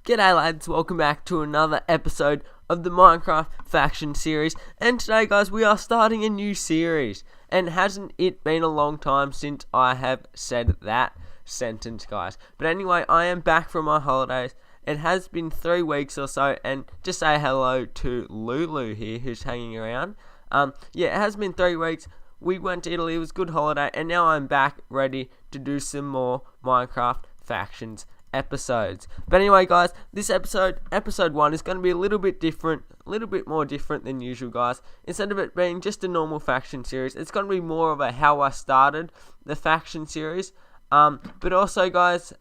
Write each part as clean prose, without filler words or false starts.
G'day lads, welcome back to another episode of the Minecraft Faction series, and today guys we are starting a new series, and hasn't it been a long time since I have said that sentence guys. But anyway, I am back from my holidays. It has been 3 weeks or so, and just say hello to Lulu here who's hanging around. Yeah, it has been 3 weeks. We went to Italy, it was a good holiday, and now I'm back ready to do some more Minecraft Factions episodes. But anyway guys, this episode 1 is going to be a little bit different, a little bit more different than usual guys. Instead of it being just a normal faction series, it's going to be more of a how I started the faction series, but also guys,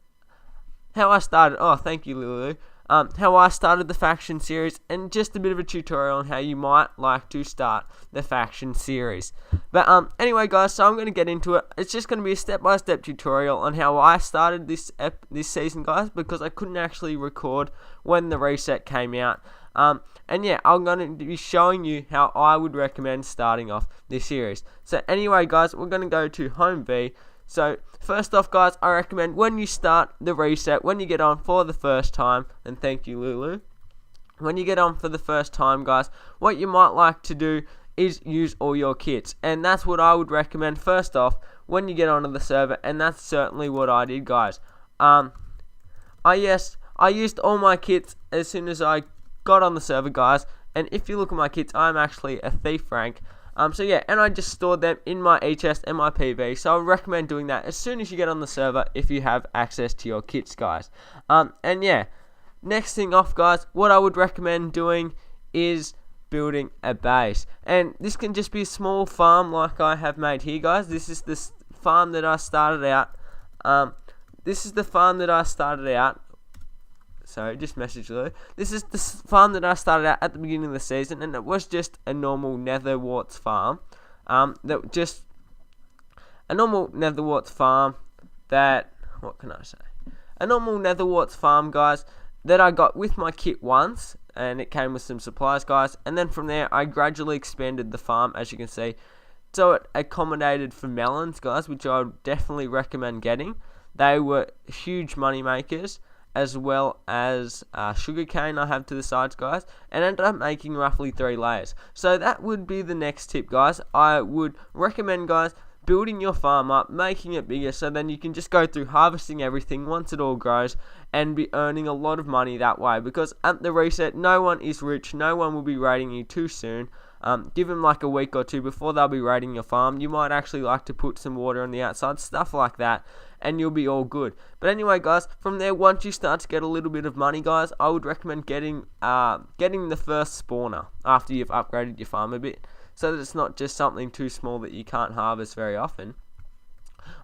how I started, oh thank you Lulu, how I started the faction series, and just a bit of a tutorial on how you might like to start the faction series. But anyway guys, so I'm going to get into it. It's just going to be a step-by-step tutorial on how I started this season guys, because I couldn't actually record when the reset came out. And yeah, I'm going to be showing you how I would recommend starting off this series. So anyway guys, we're going to go to Home V. So first off guys, I recommend when you start the reset, when you get on for the first time, and thank you Lulu, when you get on for the first time guys, what you might like to do is use all your kits, and that's what I would recommend first off when you get onto the server, and that's certainly what I did guys. I used all my kits as soon as I got on the server guys, and if you look at my kits, I'm actually a thief rank. So yeah, and I just stored them in my chest and my PV, so I would recommend doing that as soon as you get on the server if you have access to your kits guys. And yeah, next thing off guys, what I would recommend doing is building a base, and this can just be a small farm like I have made here guys. This is the farm that I started out, sorry, just message Lou. This is the farm that I started out at the beginning of the season, and it was just a normal Nether Warts farm. A normal Nether Warts farm that, what can I say? A normal Nether Warts farm, guys, that I got with my kit once, and it came with some supplies, guys. And then from there, I gradually expanded the farm, as you can see. So it accommodated for melons, guys, which I would definitely recommend getting. They were huge money makers, as well as sugarcane I have to the sides guys, and ended up making roughly 3 layers. So that would be the next tip guys. I would recommend guys building your farm up, making it bigger, so then you can just go through harvesting everything once it all grows and be earning a lot of money that way, because at the reset no one is rich, no one will be raiding you too soon. Give them like a week or 2 before they'll be raiding your farm. You might actually like to put some water on the outside, stuff like that, and you'll be all good. But anyway guys, from there, once you start to get a little bit of money guys, I would recommend getting the first spawner after you've upgraded your farm a bit, so that it's not just something too small that you can't harvest very often.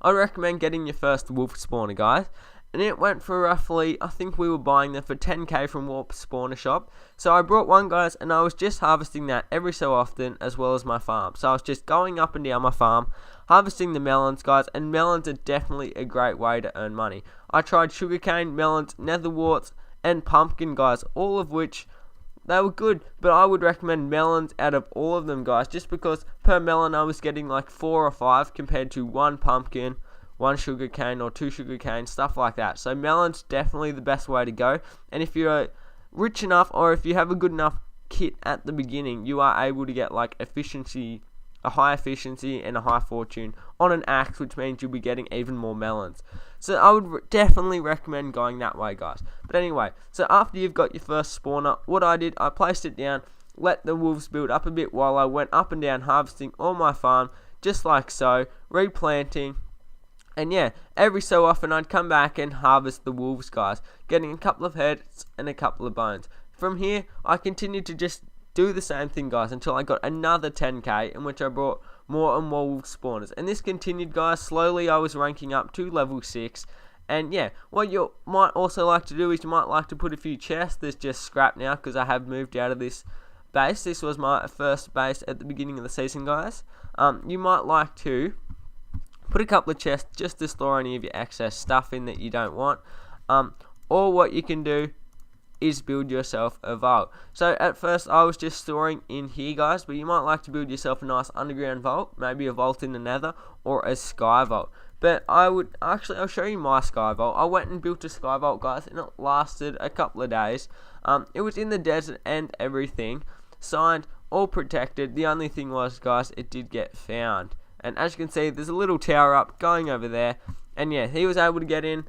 I recommend getting your first wolf spawner guys, and it went for roughly, I think we were buying them for 10k from Warp Spawner Shop. So I brought one guys, and I was just harvesting that every so often, as well as my farm. So I was just going up and down my farm, harvesting the melons guys, and melons are definitely a great way to earn money. I tried sugarcane, melons, nether warts, and pumpkin guys, all of which they were good, but I would recommend melons out of all of them guys, just because per melon I was getting like 4 or 5 compared to 1 pumpkin, 1 sugarcane or 2 sugarcane, stuff like that. So melons definitely the best way to go, and if you're rich enough, or if you have a good enough kit at the beginning, you are able to get like a high efficiency and a high fortune on an axe, which means you'll be getting even more melons. So I would definitely recommend going that way guys. But anyway, so after you've got your first spawner, what I did, I placed it down, let the wolves build up a bit while I went up and down harvesting all my farm, just like so, replanting. And yeah, every so often I'd come back and harvest the wolves guys, getting a couple of heads and a couple of bones. From here, I continued to just do the same thing guys until I got another 10k, in which I brought more and more wolf spawners. And this continued guys, slowly I was ranking up to level 6. And yeah, what you might also like to do is you might like to put a few chests. There's just scrap now because I have moved out of this base. This was my first base at the beginning of the season guys. You might like to put a couple of chests just to store any of your excess stuff in that you don't want. Or what you can do is build yourself a vault. So at first I was just storing in here guys, but you might like to build yourself a nice underground vault, maybe a vault in the nether or a sky vault. But I'll show you my sky vault. I went and built a sky vault, guys, and it lasted a couple of days. It was in the desert and everything, signed, all protected. The only thing was, guys, it did get found. And as you can see, there's a little tower up going over there. And yeah, he was able to get in,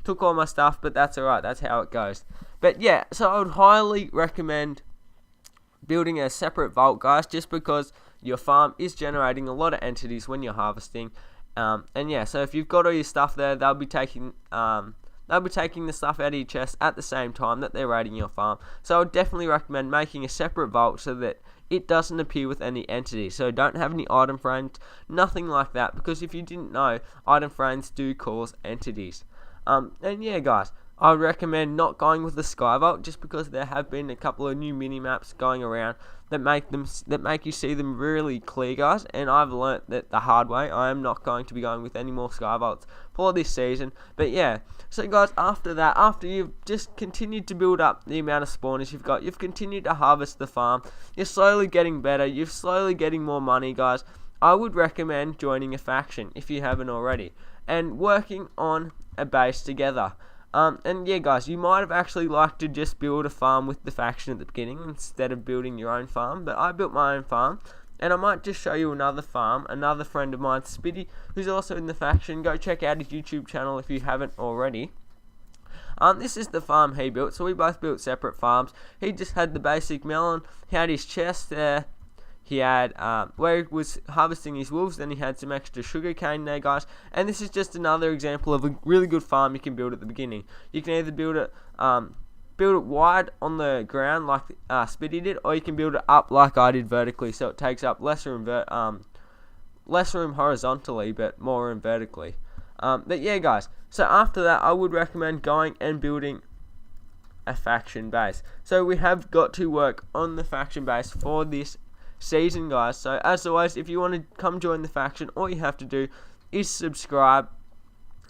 took all my stuff, but that's alright, that's how it goes. But yeah, so I would highly recommend building a separate vault, guys, just because your farm is generating a lot of entities when you're harvesting. And yeah, so if you've got all your stuff there, they'll be taking the stuff out of your chest at the same time that they're raiding your farm. So I would definitely recommend making a separate vault so that it doesn't appear with any entities. So don't have any item frames, nothing like that, because if you didn't know, item frames do cause entities. And yeah, guys, I would recommend not going with the sky vault, just because there have been a couple of new mini maps going around that make you see them really clear, guys, and I've learnt that the hard way. I am not going to be going with any more sky vaults for this season. But yeah, so guys, after that, after you've just continued to build up the amount of spawners you've got, you've continued to harvest the farm, you're slowly getting better, you're slowly getting more money, guys, I would recommend joining a faction if you haven't already, and working on a base together. And yeah, guys, you might have actually liked to just build a farm with the faction at the beginning instead of building your own farm, but I built my own farm, and I might just show you another farm, another friend of mine, Spitty, who's also in the faction. Go check out his YouTube channel if you haven't already. This is the farm he built, so we both built separate farms. He just had the basic melon, he had his chest there, he had, where he was harvesting his wolves, then he had some extra sugar cane there, guys. And this is just another example of a really good farm you can build at the beginning. You can either build it wide on the ground like Spitty did, or you can build it up like I did vertically, so it takes up less room horizontally, but more room vertically. But yeah, guys, so after that, I would recommend going and building a faction base. So we have got to work on the faction base for this season, guys. So as always, if you want to come join the faction, all you have to do is subscribe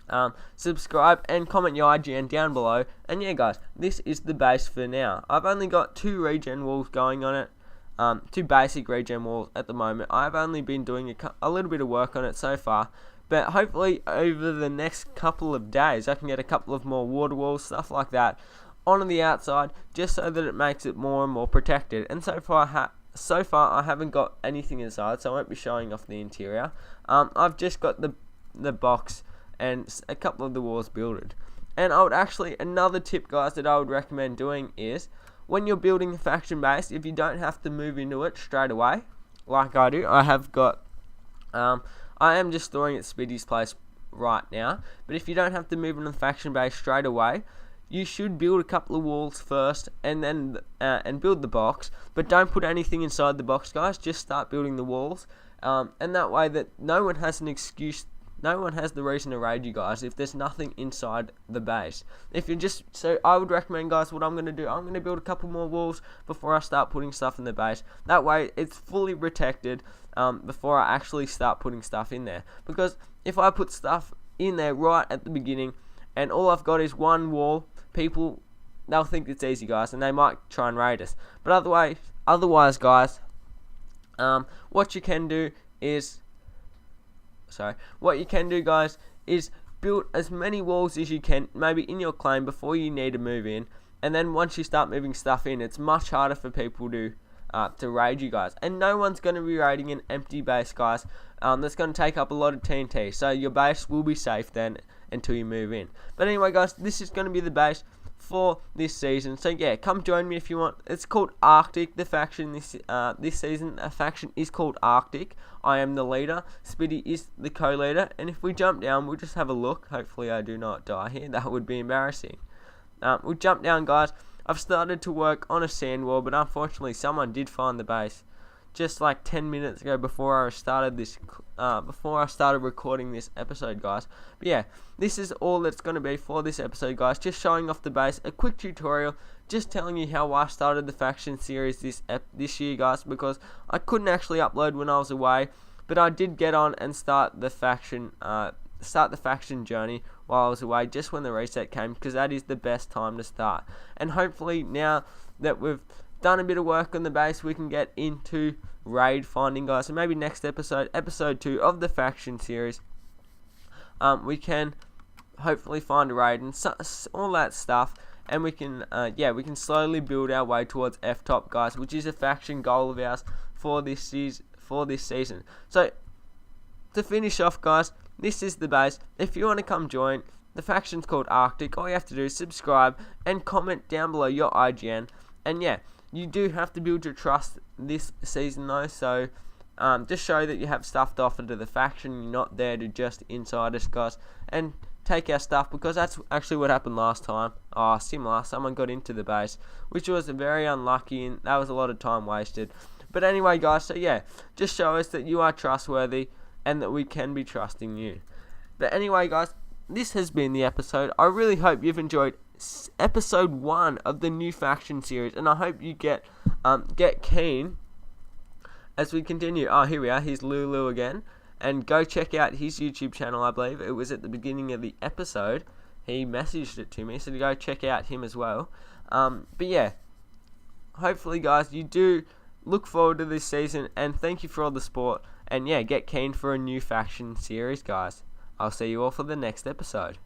and comment your IGN down below. And yeah, guys, this is the base for now. I've only got 2 regen walls going on it, 2 basic regen walls at the moment. I've only been doing a little bit of work on it so far, but hopefully over the next couple of days I can get a couple of more water walls, stuff like that, on the outside, just so that it makes it more and more protected. And so far I haven't got anything inside, so I won't be showing off the interior. I've just got the box and a couple of the walls builded. And another tip, guys, that I would recommend doing is, when you're building a faction base, if you don't have to move into it straight away, like I do, I am just storing at Spitty's place right now, but if you don't have to move into the faction base straight away, you should build a couple of walls first, and then build the box. But don't put anything inside the box, guys. Just start building the walls, and that way that no one has an excuse. No one has the reason to raid you, guys, if there's nothing inside the base. So I would recommend, guys, what I'm going to do, I'm going to build a couple more walls before I start putting stuff in the base. That way it's fully protected before I actually start putting stuff in there. Because if I put stuff in there right at the beginning, and all I've got is one wall, they'll think it's easy, guys, and they might try and raid us. But otherwise, guys, what you can do, guys, is build as many walls as you can, maybe in your claim, before you need to move in. And then once you start moving stuff in, it's much harder for people to raid you, guys. And no one's going to be raiding an empty base, guys. That's going to take up a lot of TNT. So your base will be safe then until you move in. But anyway, guys, this is going to be the base for this season. So yeah, come join me if you want. It's called Arctic, the faction this season. A faction is called Arctic. I am the leader, Spitty is the co-leader, and if we jump down, we'll just have a look. Hopefully I do not die here, that would be embarrassing. We'll jump down, guys. I've started to work on a sand wall, but unfortunately someone did find the base just like 10 minutes ago before I started recording this episode, guys. But yeah, this is all that's going to be for this episode, guys. Just showing off the base, a quick tutorial, just telling you how I started the faction series this year, guys, because I couldn't actually upload when I was away, but I did get on and start the faction journey while I was away, just when the reset came, because that is the best time to start. And hopefully now that we've done a bit of work on the base, we can get into raid finding, guys. So maybe next episode 2 of the faction series, we can hopefully find a raid and all that stuff, and we can we can slowly build our way towards F-top, guys, which is a faction goal of ours for this season. So to finish off, guys, this is the base. If you want to come join, the faction's called Arctic. All you have to do is subscribe and comment down below your IGN. And yeah, you do have to build your trust this season though, so just show that you have stuff to offer to the faction. You're not there to just inside us, guys, and take our stuff, because that's actually what happened last time. Similar, someone got into the base, which was very unlucky, and that was a lot of time wasted. But anyway, guys, so yeah, just show us that you are trustworthy and that we can be trusting you. But anyway, guys, this has been the episode. I really hope you've enjoyed episode 1 of the new faction series, and I hope you get keen as we continue. Here we are. Here's Lulu again, and go check out his YouTube channel. I believe it was at the beginning of the episode. He messaged it to me, so to go check out him as well. But yeah, hopefully, guys, you do look forward to this season, and thank you for all the support. And yeah, get keen for a new faction series, guys. I'll see you all for the next episode.